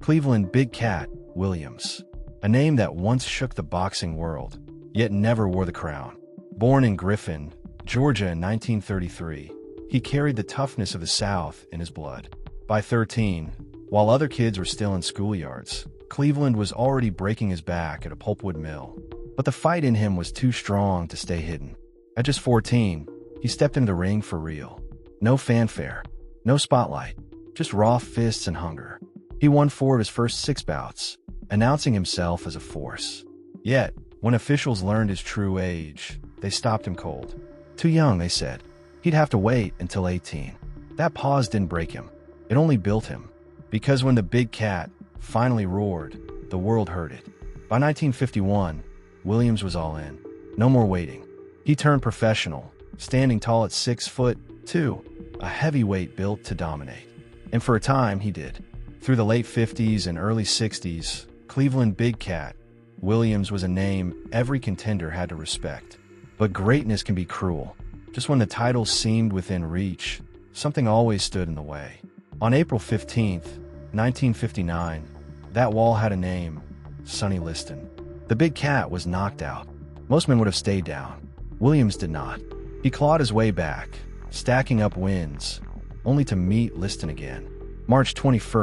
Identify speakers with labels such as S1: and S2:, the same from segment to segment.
S1: Cleveland Big Cat Williams, a name that once shook the boxing world, yet never wore the crown. Born in Griffin, Georgia in 1933, he carried the toughness of the South in his blood. By 13, while other kids were still in schoolyards, Cleveland was already breaking his back at a pulpwood mill. But the fight in him was too strong to stay hidden. At just 14, he stepped into the ring for real. No fanfare, no spotlight, just raw fists and hunger. He won 4 of his first 6 bouts, announcing himself as a force. Yet, when officials learned his true age, they stopped him cold. Too young, they said. He'd have to wait until 18. That pause didn't break him. It only built him. Because when the Big Cat finally roared, the world heard it. By 1951, Williams was all in. No more waiting. He turned professional, standing tall at 6'2", a heavyweight built to dominate. And for a time, he did. Through the late 50s and early 60s, Cleveland Big Cat Williams was a name every contender had to respect. But greatness can be cruel. Just when the title seemed within reach, something always stood in the way. On April 15, 1959, that wall had a name: Sonny Liston. The Big Cat was knocked out. Most men would have stayed down. Williams did not. He clawed his way back, stacking up wins, only to meet Liston again. March 21,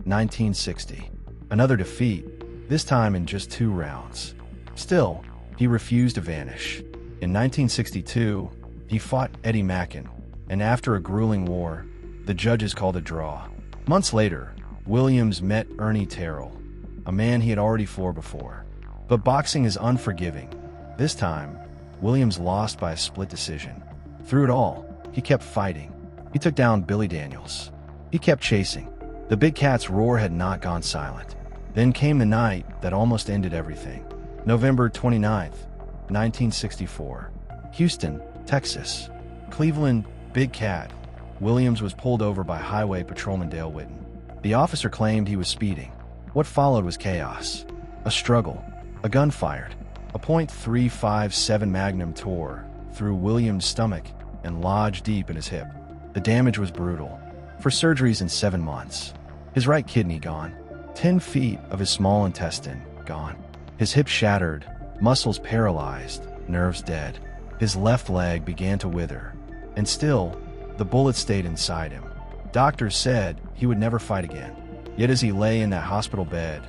S1: 1960. Another defeat, this time in just 2 rounds. Still, he refused to vanish. In 1962, he fought Eddie Mackin, and after a grueling war, the judges called a draw. Months later, Williams met Ernie Terrell, a man he had already floored before. But boxing is unforgiving. This time, Williams lost by a split decision. Through it all, he kept fighting. He took down Billy Daniels. He kept chasing. The Big Cat's roar had not gone silent. Then came the night that almost ended everything. November 29, 1964. Houston, Texas. Cleveland Big Cat Williams was pulled over by Highway Patrolman Dale Whitten. The officer claimed he was speeding. What followed was chaos. A struggle. A gun fired. A .357 Magnum tore through Williams' stomach and lodged deep in his hip. The damage was brutal. For surgeries in 7 months. His right kidney gone. 10 feet of his small intestine gone. His hip shattered, muscles paralyzed, nerves dead. His left leg began to wither. And still, the bullet stayed inside him. Doctors said he would never fight again. Yet as he lay in that hospital bed,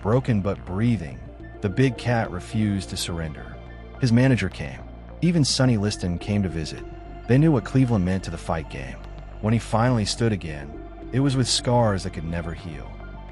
S1: broken but breathing, the Big Cat refused to surrender. His manager came. Even Sonny Liston came to visit. They knew what Cleveland meant to the fight game. When he finally stood again, it was with scars that could never heal.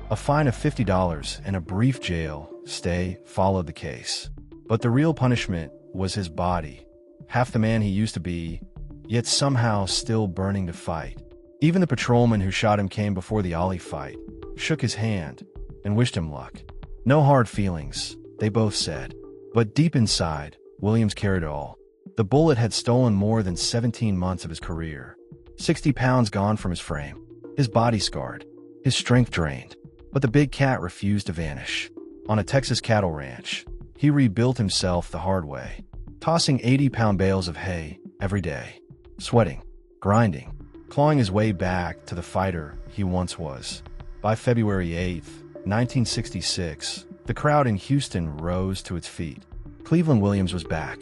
S1: A fine of $50 and a brief jail stay followed the case. But the real punishment was his body. Half the man he used to be, yet somehow still burning to fight. Even the patrolman who shot him came before the Ollie fight, shook his hand, and wished him luck. No hard feelings, they both said. But deep inside, Williams cared it all. The bullet had stolen more than 17 months of his career. 60 pounds gone from his frame. His body scarred. His strength drained. But the Big Cat refused to vanish. On a Texas cattle ranch, he rebuilt himself the hard way, tossing 80-pound bales of hay every day, sweating, grinding, clawing his way back to the fighter he once was. By February 8, 1966, the crowd in Houston rose to its feet. Cleveland Williams was back.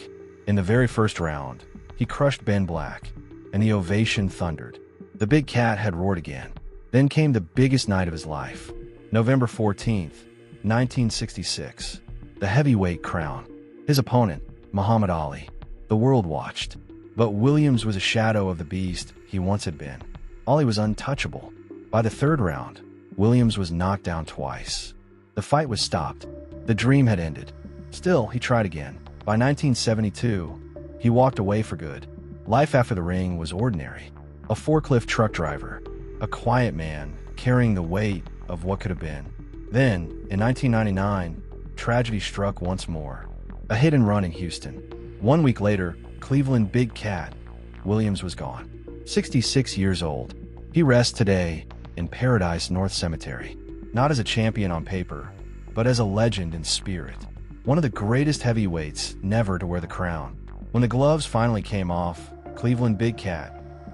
S1: In the very first round, he crushed Ben Black, and the ovation thundered. The Big Cat had roared again. Then came the biggest night of his life. November 14, 1966. The heavyweight crown. His opponent, Muhammad Ali. The world watched. But Williams was a shadow of the beast he once had been. Ali was untouchable. By the 3rd round, Williams was knocked down twice. The fight was stopped. The dream had ended. Still, he tried again. By 1972, he walked away for good. Life after the ring was ordinary. A forklift truck driver. A quiet man carrying the weight of what could have been. Then, in 1999, tragedy struck once more. A hit and run in Houston. 1 week later, Cleveland Big Cat Williams was gone. 66 years old. He rests today in Paradise North Cemetery. Not as a champion on paper, but as a legend in spirit. One of the greatest heavyweights never to wear the crown. When the gloves finally came off, Cleveland Big Cat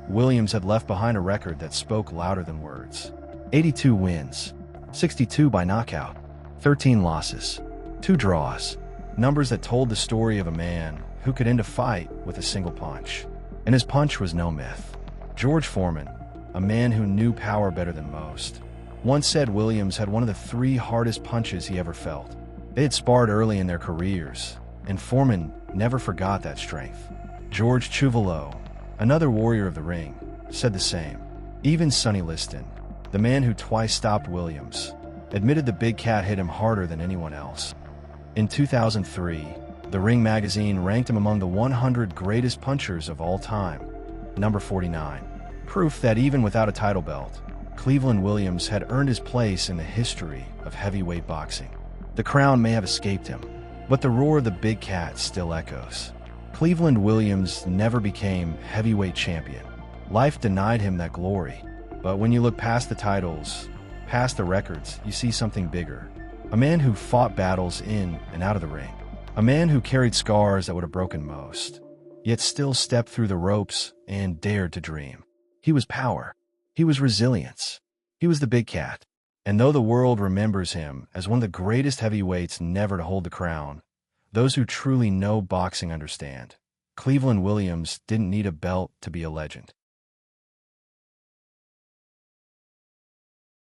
S1: Williams had left behind a record that spoke louder than words. 82 wins, 62 by knockout, 13 losses, 2 draws. Numbers that told the story of a man who could end a fight with a single punch. And his punch was no myth. George Foreman, a man who knew power better than most, once said Williams had one of the 3 hardest punches he ever felt. They had sparred early in their careers, and Foreman never forgot that strength. George Chuvalo, another warrior of the ring, said the same. Even Sonny Liston, the man who twice stopped Williams, admitted the big cat hit him harder than anyone else. In 2003, The Ring magazine ranked him among the 100 greatest punchers of all time, number 49. Proof that even without a title belt, Cleveland Williams had earned his place in the history of heavyweight boxing. The crown may have escaped him, but the roar of the big cat still echoes. Cleveland Williams never became heavyweight champion. Life denied him that glory. But when you look past the titles, past the records, you see something bigger. A man who fought battles in and out of the ring. A man who carried scars that would have broken most, yet still stepped through the ropes and dared to dream. He was power. He was resilience. He was the big cat. And though the world remembers him as one of the greatest heavyweights never to hold the crown, those who truly know boxing understand. Cleveland Williams didn't need a belt to be a legend.